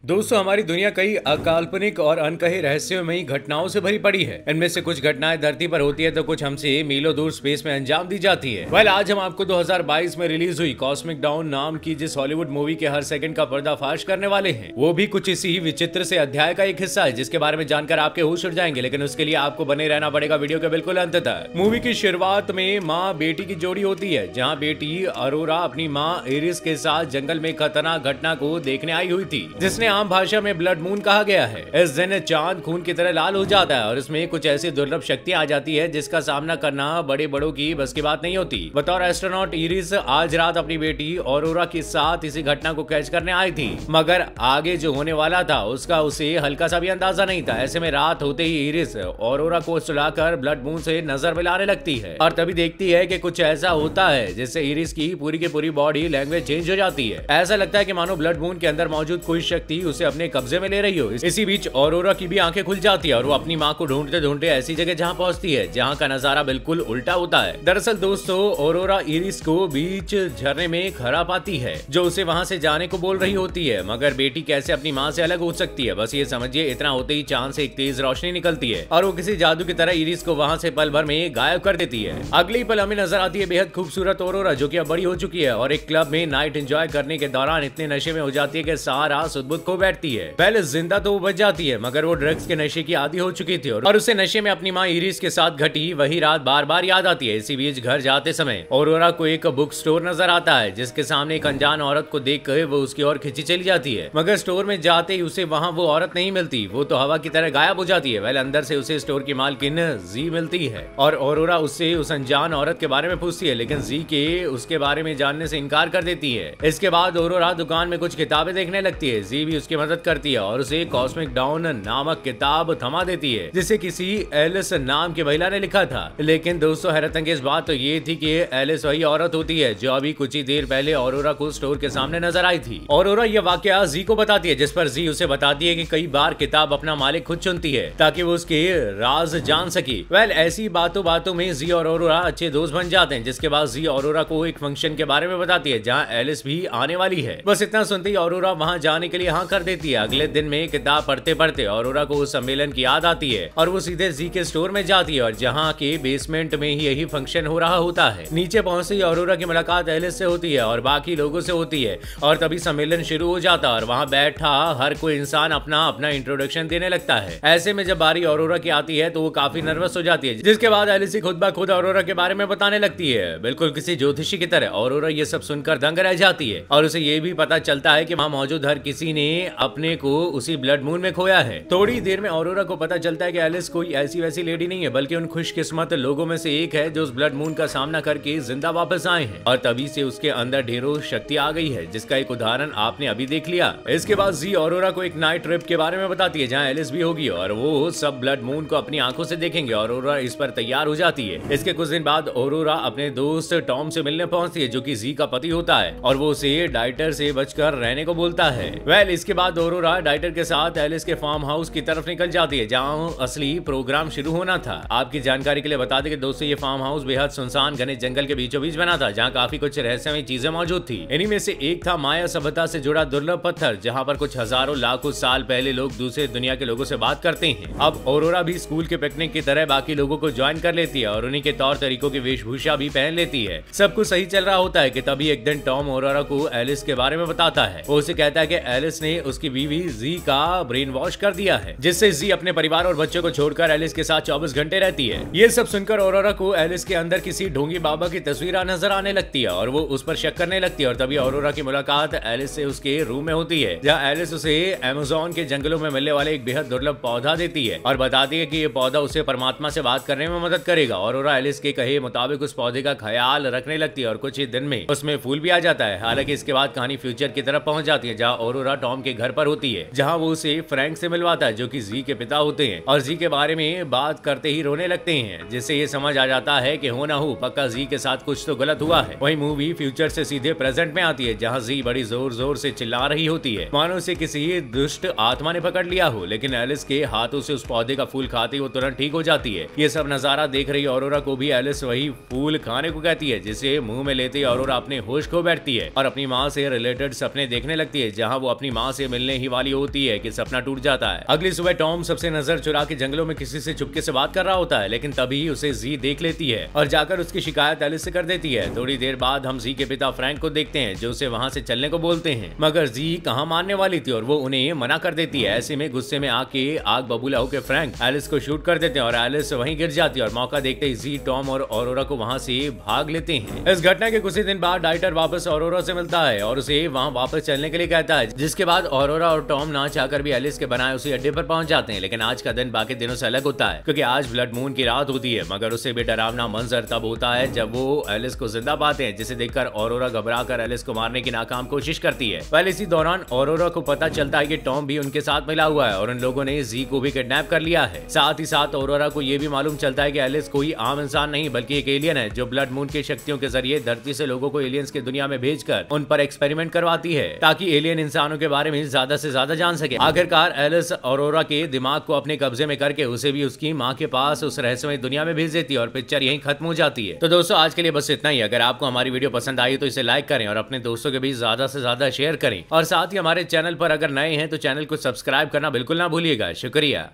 दोस्तों, हमारी दुनिया कई अकाल्पनिक और अनकहे रहस्यमयी घटनाओं से भरी पड़ी है। इनमें से कुछ घटनाएं धरती पर होती है तो कुछ हमसे मीलों दूर स्पेस में अंजाम दी जाती है। आज हम आपको 2022 में रिलीज हुई कॉस्मिक डाउन नाम की जिस हॉलीवुड मूवी के हर सेकंड का पर्दाफाश करने वाले हैं, वो भी कुछ इसी विचित्र से अध्याय का एक हिस्सा है, जिसके बारे में जानकर आपके होश उड़ जाएंगे। लेकिन उसके लिए आपको बने रहना पड़ेगा वीडियो के बिल्कुल अंत तक। मूवी की शुरुआत में माँ बेटी की जोड़ी होती है, जहाँ बेटी अरोरा अपनी माँ एरिस के साथ जंगल में खतरनाक घटना को देखने आई हुई थी, जिसने आम भाषा में ब्लड मून कहा गया है। इस दिन चांद खून की तरह लाल हो जाता है और इसमें कुछ ऐसी दुर्लभ शक्तियां आ जाती है जिसका सामना करना बड़े बड़ों की बस की बात नहीं होती। बतौर एस्ट्रोनॉट इरिस आज रात अपनी बेटी ऑरोरा के साथ इसी घटना को कैच करने आई थी, मगर आगे जो होने वाला था उसका उसे हल्का सा भी अंदाजा नहीं था। ऐसे में रात होते ही इरिस ऑरोरा को सुलाकर ब्लड मून से नजर मिलाने लगती है और तभी देखती है कि कुछ ऐसा होता है जिससे इरिस की पूरी बॉडी लैंग्वेज चेंज हो जाती है। ऐसा लगता है कि मानो ब्लड मून के अंदर मौजूद कोई शक्ति उसे अपने कब्जे में ले रही हो। इसी बीच ऑरोरा की भी आंखें खुल जाती है और वो अपनी माँ को ढूंढते ढूंढते ऐसी जगह जहाँ पहुंचती है जहाँ का नजारा बिल्कुल उल्टा होता है। दरअसल दोस्तों, ऑरोरा इरिस को बीच झरने में खड़ा पाती है जो उसे वहाँ से जाने को बोल रही होती है, मगर बेटी कैसे अपनी माँ से अलग हो सकती है। बस ये समझिए, इतना होते ही चांद से एक तेज रोशनी निकलती है और वो किसी जादू की तरह इरिस को वहाँ से पल भर में गायब कर देती है। अगली पल हमें नजर आती है बेहद खूबसूरत ऑरोरा, जो कि अब बड़ी हो चुकी है और एक क्लब में नाइट एंजॉय करने के दौरान इतने नशे में हो जाती है कि सारा सुध-बुध खो बैठती है। पहले जिंदा तो वो बच जाती है, मगर वो ड्रग्स के नशे की आदी हो चुकी थी और उसे नशे में अपनी माँ इरिस के साथ घटी वही रात बार बार याद आती है। इसी बीच घर जाते समय ऑरोरा को एक बुक स्टोर नजर आता है, जिसके सामने एक अनजान औरत को देखकर वो उसकी ओर खिंची चली जाती है, मगर स्टोर में जाते ही उसे वहाँ वो औरत नहीं मिलती। वो तो हवा की तरह गायब हो जाती है। अंदर से उसे स्टोर की मालकिन जी मिलती है और ऑरोरा उससे उस अनजान औरत के बारे में पूछती है, लेकिन जी के उसके बारे में जानने से इनकार कर देती है। इसके बाद ऑरोरा दुकान में कुछ किताबें देखने लगती है। जी भी उसकी मदद करती है और उसे कॉस्मिक डाउन नामक किताब थमा देती है, जिसे किसी एलिस नाम की महिला ने लिखा था। लेकिन दोस्तों, हैरतअंगेज बात तो ये थी कि एलिस वही औरत होती है जो अभी कुछ ही देर पहले ऑरोरा को स्टोर के सामने नजर आई थी। ऑरोरा यह वाकया जी को बताती है, जिस पर जी उसे बताती है कि कई बार किताब अपना मालिक खुद चुनती है ताकि वो उसके राज जान सके। ऐसी बातों में जी और ऑरोरा अच्छे दोस्त बन जाते हैं, जिसके बाद जी ऑरोरा को एक फंक्शन के बारे में बताती है जहाँ एलिस भी आने वाली है। बस इतना सुनते ही ऑरोरा वहाँ जाने के लिए हाँ कर देती है। अगले दिन में किताब पढ़ते पढ़ते ऑरोरा को उस सम्मेलन की याद आती है और वो सीधे जी के स्टोर में जाती है और जहाँ के बेसमेंट में ही यही फंक्शन हो रहा होता है। नीचे पहुंचते ही ऑरोरा की मुलाकात एलिस से होती है और बाकी लोगों से होती है और तभी सम्मेलन शुरू हो जाता है और वहाँ बैठा हर कोई इंसान अपना अपना इंट्रोडक्शन देने लगता है। ऐसे में जब बारी ऑरोरा की आती है तो वो काफी नर्वस हो जाती है, जिसके बाद एलिस खुद ब खुद ऑरोरा के बारे में बताने लगती है, बिल्कुल किसी ज्योतिषी की तरह। ऑरोरा ये सब सुनकर दंग रह जाती है और उसे ये भी पता चलता है कि वहाँ मौजूद हर किसी ने अपने को उसी ब्लड मून में खोया है। थोड़ी देर में ऑरोरा को पता चलता है कि एलिस कोई ऐसी वैसी लेडी नहीं है, बल्कि उन खुशकिस्मत लोगों में से एक है जो उस ब्लड मून का सामना करके जिंदा वापस आए हैं और तभी से उसके अंदर ढेरों शक्ति आ गई है, जिसका एक उदाहरण आपने अभी देख लिया। इसके बाद जी ऑरोरा को एक नाइट ट्रिप के बारे में बताती है जहाँ एलिस भी होगी और वो सब ब्लड मून को अपनी आंखों से देखेंगे और ऑरोरा इस पर तैयार हो जाती है। इसके कुछ दिन बाद ऑरोरा अपने दोस्त टॉम से मिलने पहुंचती है, जो कि जी का पति होता है और वो उसे डाइटर से बचकर रहने को बोलता है। इसके बाद ऑरोरा डाइटर के साथ एलिस के फार्म हाउस की तरफ निकल जाती है जहाँ असली प्रोग्राम शुरू होना था। आपकी जानकारी के लिए बता दें कि दोस्तों, ये फार्म हाउस बेहद सुनसान घने जंगल के बीचों बीच बना था, जहाँ काफी कुछ रहस्यमय चीजें मौजूद थी। इन्हीं में से एक था माया सभ्यता से जुड़ा दुर्लभ पत्थर, जहाँ पर कुछ हजारों लाखों साल पहले लोग दूसरे दुनिया के लोगों से बात करते हैं। अब ऑरोरा भी स्कूल के पिकनिक की तरह बाकी लोगों को ज्वाइन कर लेती है और उन्हीं के तौर तरीकों की वेशभूषा भी पहन लेती है। सब कुछ सही चल रहा होता है कि तभी एक दिन टॉम ऑरोरा को एलिस के बारे में बताता है। वो उसे कहता है कि एलिस ने उसकी बीवी जी का ब्रेन वॉश कर दिया है, जिससे जी अपने परिवार और बच्चों को छोड़कर एलिस के साथ 24 घंटे रहती है। ये सब सुनकर ऑरोरा को एलिस के अंदर किसी ढोंगी बाबा की तस्वीर नजर आने लगती है और वो उस पर शक करने लगती है और तभी ऑरोरा की मुलाकात एलिस से उसके रूम में होती है, जहाँ एलिस उसे अमेज़न के जंगलों में मिलने वाले एक बेहद दुर्लभ पौधा देती है और बताती है कि ये पौधा उसे परमात्मा से बात करने में मदद करेगा। ऑरोरा एलिस के कहे मुताबिक उस पौधे का ख्याल रखने लगती है और कुछ ही दिन में उसमें फूल भी आ जाता है। हालांकि इसके बाद कहानी फ्यूचर की तरफ पहुंच जाती है, जहाँ ऑरोरा टॉम के घर पर होती है, जहाँ वो उसे फ्रैंक से मिलवाता है, जो कि जी के पिता होते हैं और जी के बारे में बात करते ही रोने लगते हैं, जिससे ये समझ आ जाता है कि हो ना हो पक्का जी के साथ कुछ तो गलत हुआ है। वही मूवी फ्यूचर से सीधे प्रेजेंट में आती है, जहाँ जी बड़ी जोर जोर से चिल्ला रही होती है मानो उसे किसी दुष्ट आत्मा ने पकड़ लिया हो, लेकिन एलिस के हाथों से उस पौधे का फूल खाते ही वो तुरंत ठीक हो जाती है। ये सब नजारा देख रही ऑरोरा को भी एलिस वही फूल खाने को कहती है, जिसे मुंह में लेते ही ऑरोरा अपने होश खो बैठती है और अपनी माँ से रिलेटेड सपने देखने लगती है, जहाँ वो अपनी माँ वहाँ से मिलने ही वाली होती है कि सपना टूट जाता है। अगली सुबह टॉम सबसे नजर चुरा के जंगलों में किसी से चुपके से बात कर रहा होता है, लेकिन तभी उसे जी देख लेती है और जाकर उसकी शिकायत एलिस से कर देती है। थोड़ी देर बाद हम जी के पिता फ्रैंक को देखते हैं जो उसे वहाँ से चलने को बोलते हैं, मगर जी कहाँ मानने वाली थी और वो उन्हें मना कर देती है। ऐसे में गुस्से में आके आग बबूला होकर फ्रैंक एलिस को शूट कर देते हैं और एलिस वहीं गिर जाती है और मौका देखते ही जी टॉम और ऑरोरा को वहाँ से भाग लेते हैं। इस घटना के कुछ ही दिन बाद डाइटर वापस ऑरोरा से मिलता है और उसे वहाँ वापस चलने के लिए कहता है, जिसके बाद ऑरोरा और टॉम ना चाहकर भी एलिस के बनाए उसी अड्डे पर पहुंच जाते हैं। लेकिन आज का दिन बाकी दिनों से अलग होता है क्योंकि आज ब्लड मून की रात होती है, मगर उससे भी डरावना मंजर तब होता है जब वो एलिस को जिंदा पाते हैं, जिसे देखकर ऑरोरा घबराकर एलिस को मारने की नाकाम कोशिश करती है। पहले इसी दौरान ऑरोरा को पता चलता है कि टॉम भी उनके साथ मिला हुआ है और उन लोगों ने जी को भी किडनैप कर लिया है। साथ ही साथ ऑरोरा को यह भी मालूम चलता है कि एलिस कोई आम इंसान नहीं बल्कि एक एलियन है जो ब्लड मून की शक्तियों के जरिए धरती से लोगों को एलियंस की दुनिया में भेजकर उन पर एक्सपेरिमेंट करवाती है ताकि एलियन इंसानों के बारे में ज्यादा से ज्यादा जान सके। आखिरकार एलिस ऑरोरा के दिमाग को अपने कब्जे में करके उसे भी उसकी माँ के पास उस रहस्यमय दुनिया में भेज देती है और पिक्चर यहीं खत्म हो जाती है। तो दोस्तों आज के लिए बस इतना ही। अगर आपको हमारी वीडियो पसंद आई तो इसे लाइक करें और अपने दोस्तों के बीच ज्यादा से ज्यादा शेयर करें और साथ ही हमारे चैनल पर अगर नए हैं तो चैनल को सब्सक्राइब करना बिल्कुल ना भूलिएगा। शुक्रिया।